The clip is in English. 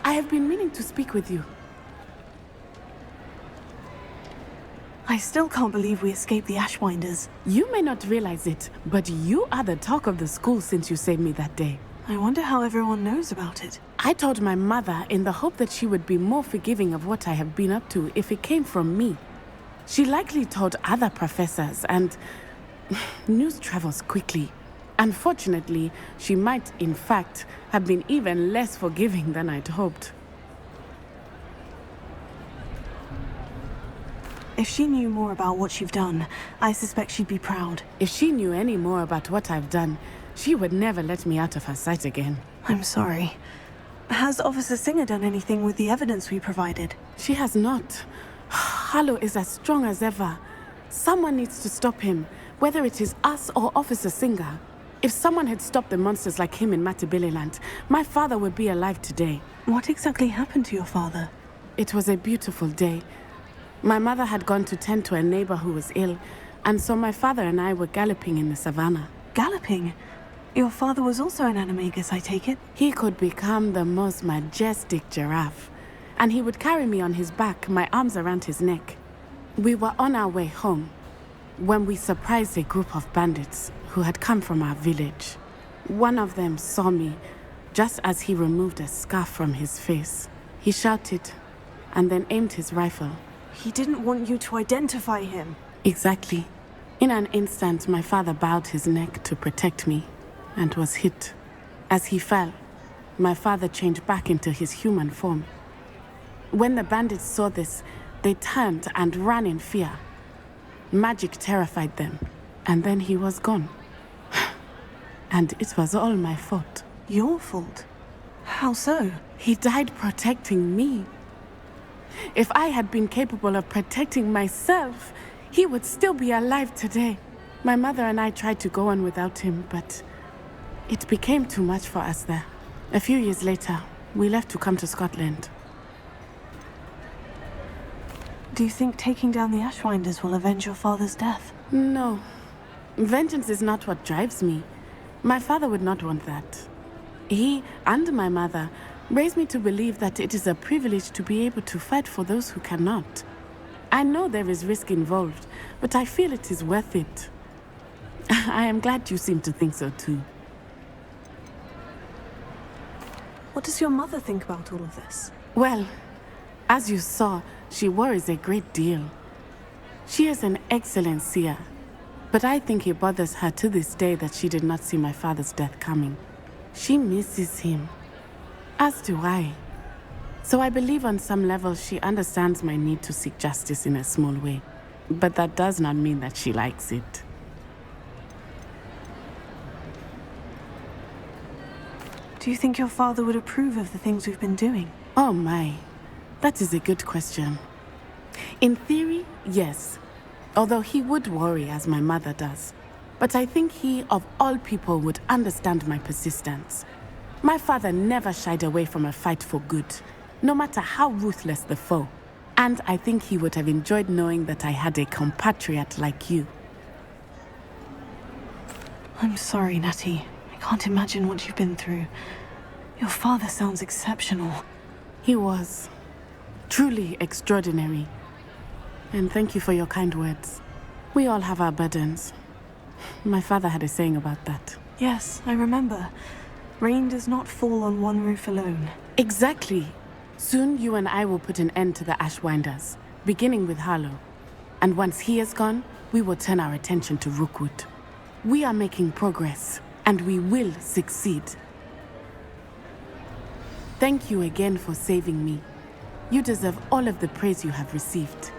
I have been meaning to speak with you. I still can't believe we escaped the Ashwinders. You may not realize it, but you are the talk of the school since you saved me that day. I wonder how everyone knows about it. I told my mother in the hope that she would be more forgiving of what I have been up to if it came from me. She likely told other professors, and news travels quickly. Unfortunately, she might, in fact, have been even less forgiving than I'd hoped. If she knew more about what you've done, I suspect she'd be proud. If she knew any more about what I've done, she would never let me out of her sight again. I'm sorry. Has Officer Singer done anything with the evidence we provided? She has not. Harlow is as strong as ever. Someone needs to stop him, whether it is us or Officer Singer. If someone had stopped the monsters like him in Matabeleland, my father would be alive today. What exactly happened to your father? It was a beautiful day. My mother had gone to tend to a neighbor who was ill, and so my father and I were galloping in the savannah. Galloping? Your father was also an Animagus, I take it? He could become the most majestic giraffe, and he would carry me on his back, my arms around his neck. We were on our way home when we surprised a group of bandits who had come from our village. One of them saw me just as he removed a scarf from his face. He shouted and then aimed his rifle. He didn't want you to identify him. Exactly. In an instant, my father bowed his neck to protect me and was hit. As he fell, my father changed back into his human form. When the bandits saw this, they turned and ran in fear. Magic terrified them, and then he was gone. And it was all my fault. Your fault? How so? He died protecting me. If I had been capable of protecting myself, he would still be alive today. My mother and I tried to go on without him, but it became too much for us there. A few years later, we left to come to Scotland. Do you think taking down the Ashwinders will avenge your father's death? No. Vengeance is not what drives me. My father would not want that. He and my mother raised me to believe that it is a privilege to be able to fight for those who cannot. I know there is risk involved, but I feel it is worth it. I am glad you seem to think so too. What does your mother think about all of this? Well, as you saw, she worries a great deal. She is an excellent seer, but I think it bothers her to this day that she did not see my father's death coming. She misses him. As do I. So I believe on some level she understands my need to seek justice in a small way. But that does not mean that she likes it. Do you think your father would approve of the things we've been doing? Oh my, that is a good question. In theory, yes. Although he would worry as my mother does. But I think he, of all people, would understand my persistence. My father never shied away from a fight for good, no matter how ruthless the foe. And I think he would have enjoyed knowing that I had a compatriot like you. I'm sorry, Natty. I can't imagine what you've been through. Your father sounds exceptional. He was. Truly extraordinary. And thank you for your kind words. We all have our burdens. My father had a saying about that. Yes, I remember. Rain does not fall on one roof alone. Exactly. Soon you and I will put an end to the Ashwinders, beginning with Harlow. And once he is gone, we will turn our attention to Rookwood. We are making progress, and we will succeed. Thank you again for saving me. You deserve all of the praise you have received.